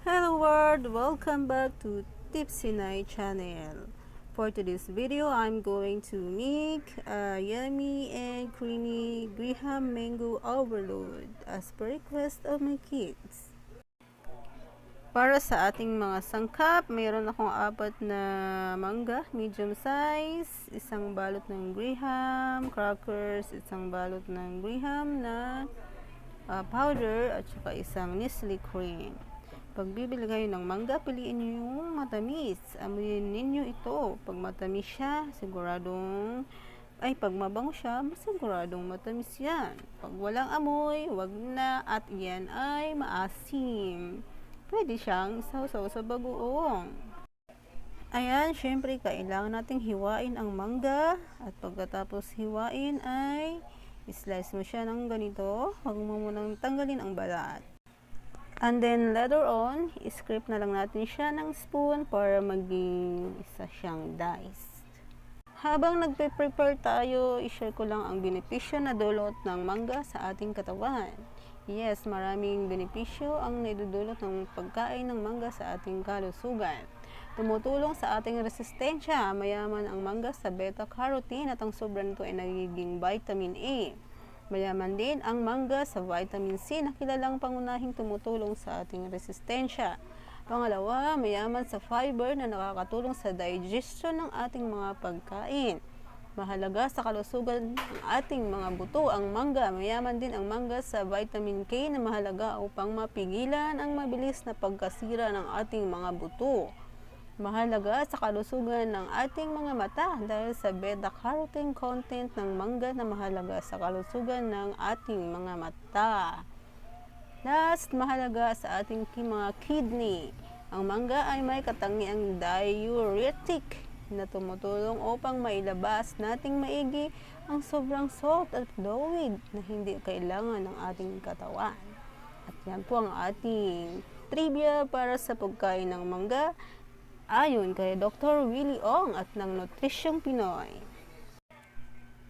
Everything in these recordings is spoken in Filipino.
Hello world! Welcome back to Tipsy Night channel. For today's video, I'm going to make a yummy and creamy Graham mango overload as per request of my kids. Para sa ating mga sangkap, mayroon akong 4 na mangga, medium size, isang balot ng Graham crackers, isang balot ng Graham na powder at saka isang Nestle cream. Pag bibili kayo ng mangga, piliin nyo yung matamis. Amuyin ninyo ito. Pag matamis siya, pag mabango siya, siguradong matamis yan. Pag walang amoy, wag na, at yan ay maasim. Pwede siyang sausaw sa bagoong. Ayan, syempre kailangan nating hiwain ang mangga at pagkatapos hiwain ay slice mo siya ng ganito. Huwag mo munang tanggalin ang balat. And then later on, scrape na lang natin siya ng spoon para maging isa siyang dice. Habang nagpe-prepare tayo, i-share ko lang ang benepisyo na dulot ng mangga sa ating katawan. Yes, maraming benepisyo ang naidudulot ng pagkain ng mangga sa ating kalusugan. Tumutulong sa ating resistensya. Mayaman ang mangga sa beta-carotene at ang sobra nito ay nagiging vitamin A. Mayaman din ang mangga sa vitamin C na kilalang pangunahing tumutulong sa ating resistensya. Pangalawa, mayaman sa fiber na nakakatulong sa digestion ng ating mga pagkain. Mahalaga sa kalusugan ng ating mga buto ang mangga. Mayaman din ang mangga sa vitamin K na mahalaga upang mapigilan ang mabilis na pagkasira ng ating mga buto. Mahalaga sa kalusugan ng ating mga mata dahil sa beta-carotene content ng mangga na mahalaga sa kalusugan ng ating mga mata. Last, mahalaga sa ating mga kidney. Ang mangga ay may katangiang diuretic na tumutulong upang mailabas nating maigi ang sobrang salt at fluid na hindi kailangan ng ating katawan. At yan po ang ating trivia para sa pagkain ng mangga ayon kay Dr. Willie Ong at ng Nutrisyong Pinoy.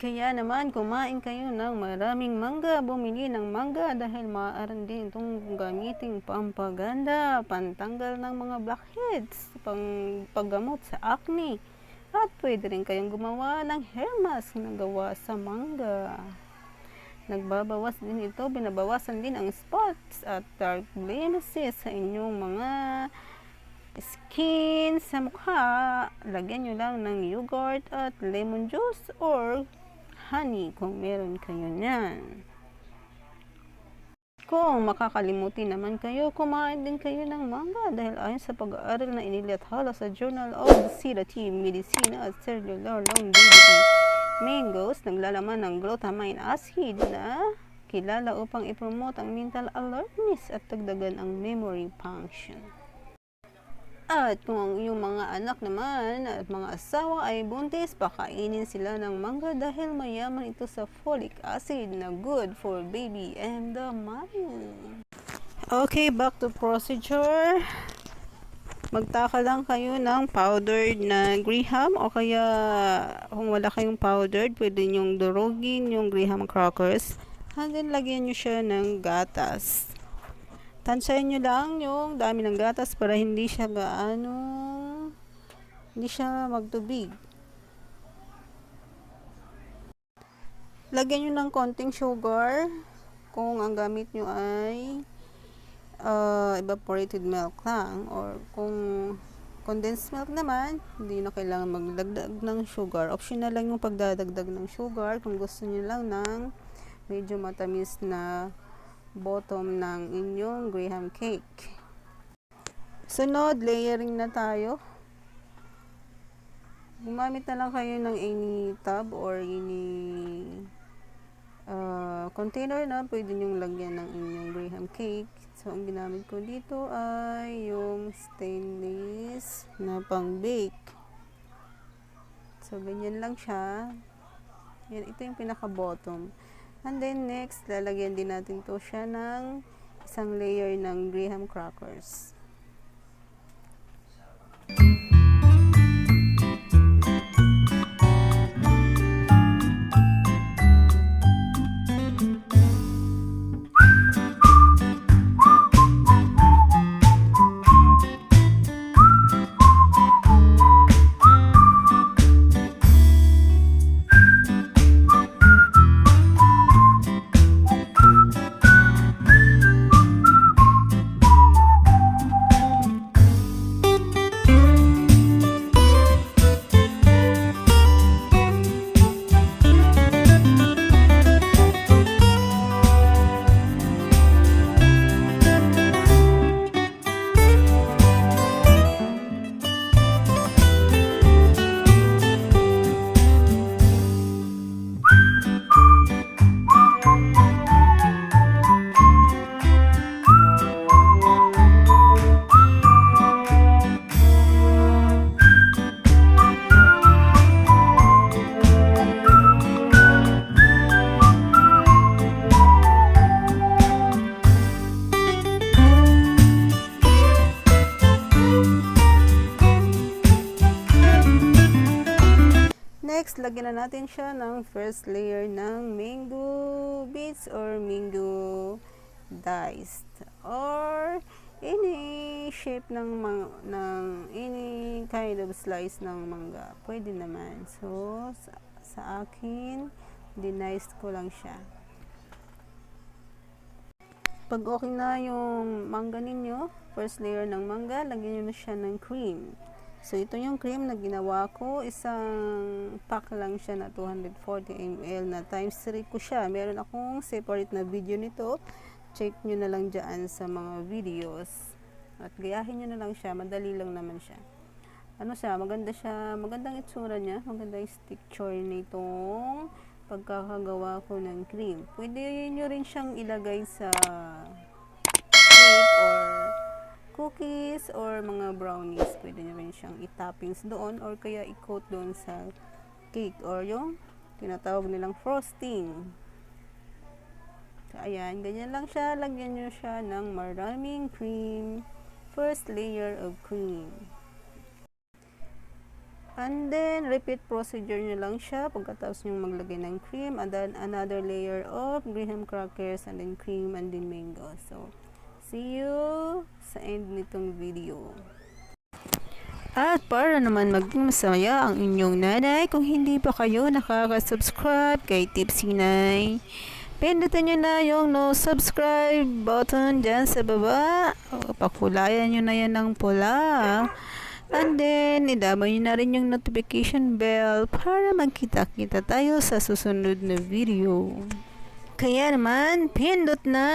Kaya naman kumain kayo ng maraming mangga, bumili ng mangga dahil maaari din itong gamiting pampaganda, pantanggal ng mga blackheads, paggamot sa acne, at pwede rin kayong gumawa ng hair mask na gawa sa mangga. Nagbabawas din ito, binabawasan din ang spots at dark blemishes sa inyong mga skin sa mukha. Lagyan nyo lang ng yogurt at lemon juice or honey kung meron kayo niyan. Kung makakalimutin naman kayo, kumain din kayo ng mangga dahil ayon sa pag-aaral na inilathala sa Journal of Sedative Medicine at Cellular Longevity, mangoes naglalaman ng glutamine acid na kilala upang ipromote ang mental alertness at dagdagan ang memory function. At kung ang iyong mga anak naman at mga asawa ay buntis, pakainin sila ng mangga dahil mayaman ito sa folic acid na good for baby and the mommy. Okay, back to procedure. Magtaka lang kayo ng powdered na Graham o kaya kung wala kayong powdered, pwede nyong durugin yung Graham crackers and then lagyan nyo siya ng gatas. Tansyahin nyo lang yung dami ng gatas para hindi siya magtubig. Lagyan nyo ng konting sugar kung ang gamit nyo ay evaporated milk lang, or kung condensed milk naman, hindi na kailangan magdagdag ng sugar. Optional lang yung pagdadagdag ng sugar kung gusto nyo lang ng medyo matamis na bottom ng inyong Graham cake. Sunod, layering na tayo. Gumamit na lang kayo ng any tub or any container na pwede nyong lagyan ng inyong Graham cake. So, ang ginamit ko dito ay yung stainless na pang-bake. So, ganyan lang siya. Yan, ito yung pinaka-bottom. And then next, lalagyan din natin to siya ng isang layer ng Graham crackers. Next, lagyan na natin siya ng first layer ng mango bits or mango diced or any shape ng any kind of slice ng mangga. Pwede naman. So, sa akin, diniced ko lang siya. Pag okay na yung mangga ninyo, first layer ng mangga, lagyan nyo na siya ng cream. So, ito yung cream na ginawa ko. Isang pack lang siya na 240 ml na times 3 ko siya. Meron akong separate na video nito. Check nyo na lang dyan sa mga videos. At gayahin nyo na lang siya. Madali lang naman siya. Ano siya? Maganda siya. Magandang itsura niya. Maganda yung texture nitong pagkakagawa ko ng cream. Pwede nyo rin siyang ilagay sa cake or cookies or mga brownies. Pwede nyo rin siyang i-toppings doon or kaya i-coat doon sa cake or yung tinatawag nilang frosting. So, ayan. Ganyan lang siya. Lagyan nyo siya ng maraming cream. First layer of cream. And then, repeat procedure nyo lang siya pagkatapos nyo maglagay ng cream. And then, another layer of graham crackers and then cream and then mango. So, see you sa end nitong video. At para naman maging masaya ang inyong nanay, kung hindi pa kayo nakaka-subscribe kay Tipsy Nay, pindutin nyo na yung no subscribe button dyan sa baba. Pakulayan nyo na yan ng pula. And then, idamay nyo na rin yung notification bell para magkita-kita tayo sa susunod na video. Kaya naman, pindot na!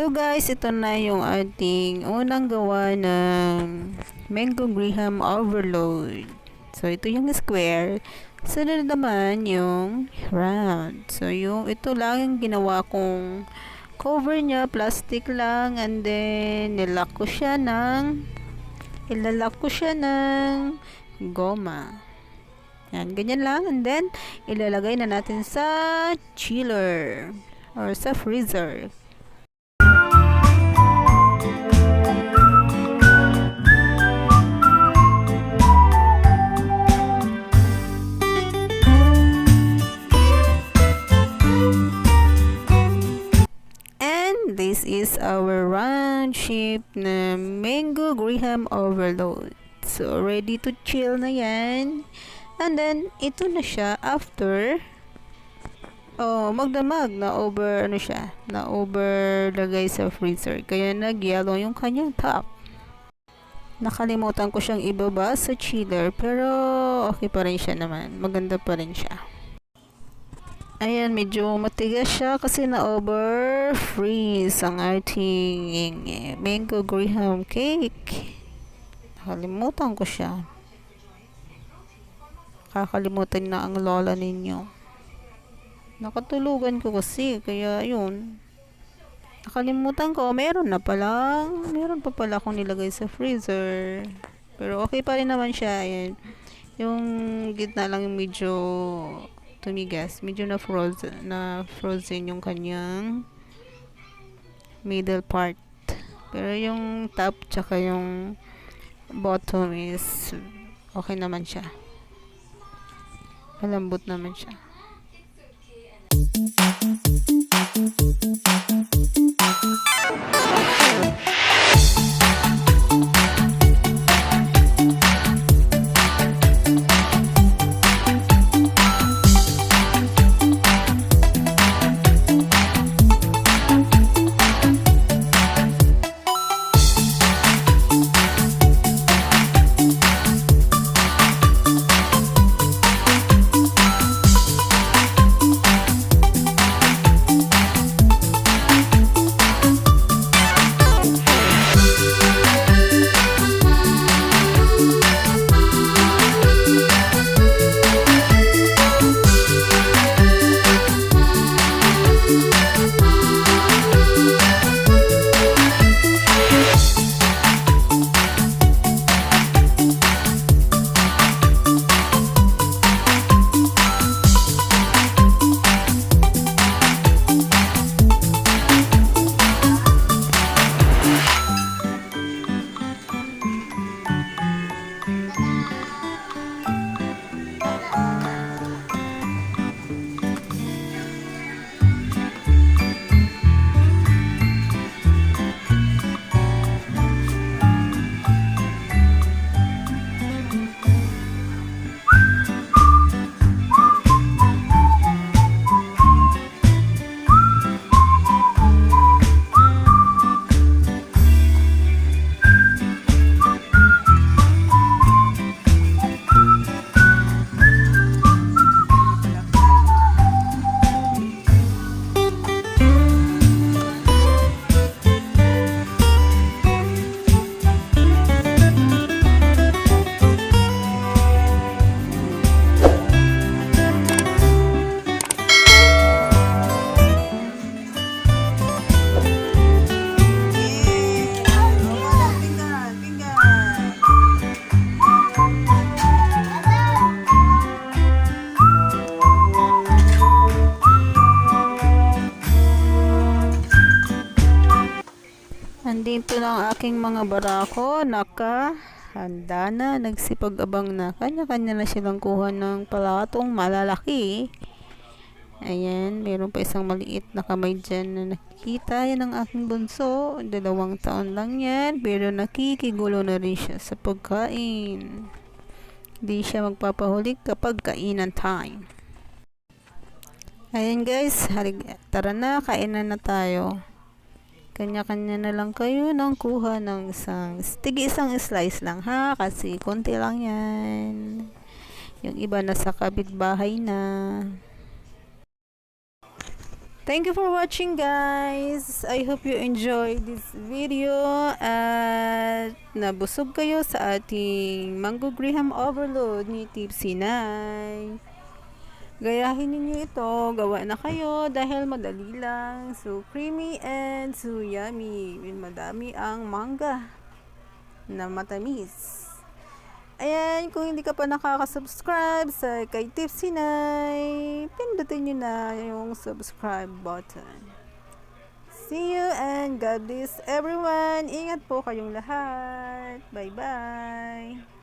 So guys, ito na yung ating unang gawa ng mango graham overload. So ito yung square. Sunod naman yung round. So ito lang yung ginawa kong cover niya, plastic lang, and then ilalak ko siya ng goma. Yan, ganyan lang, and then ilalagay na natin sa chiller or sa freezer. This is our round shape na mango graham overload. So, ready to chill na yan. And then, ito na siya after magdamag na over lagay sa freezer. Kaya nag-yellow yung kanyang top. Nakalimutan ko siyang ibaba sa chiller, pero okay pa rin siya naman. Maganda pa rin siya. Ayan, medyo matigas siya kasi na-over freeze ang ating mango graham cake. Nakalimutan ko siya. Kakalimutan na ang lola ninyo. Nakatulugan ko kasi, kaya yun. Nakalimutan ko, meron pa pala akong nilagay sa freezer. Pero okay pa rin naman siya. Ayan. Yung gitna lang yung medyo tumigas, medyo na frozen yung kanyang middle part, pero yung top tsaka yung bottom is okay naman siya, malambot naman siya. Andito na ang aking mga barako, nakahanda na, nagsipag-abang na. Kanya-kanya na silang kuha ng palatong malalaki. Ayan, meron pa isang maliit na kamay dyan na nakikita. Yan ang aking bunso. 2 taon lang yan, pero nakikigulo na rin siya sa pagkain. Hindi siya magpapahuli kapag kainan time. Ayan guys, tara na, kainan na tayo. Kanya-kanya na lang kayo ng kuha ng isang slice lang ha, kasi konti lang yan. Yung iba nasa kapitbahay na. Thank you for watching, guys. I hope you enjoyed this video at nabusog kayo sa ating Mango Graham Overload ni Tipsy Nay. Gayahin ninyo ito, gawa na kayo dahil madali lang, so creamy and so yummy. Madami ang mangga na matamis. Ayan, kung hindi ka pa nakaka-subscribe sa kay Tipsy Nay, pindutin nyo na yung subscribe button. See you and God bless everyone. Ingat po kayong lahat. Bye-bye.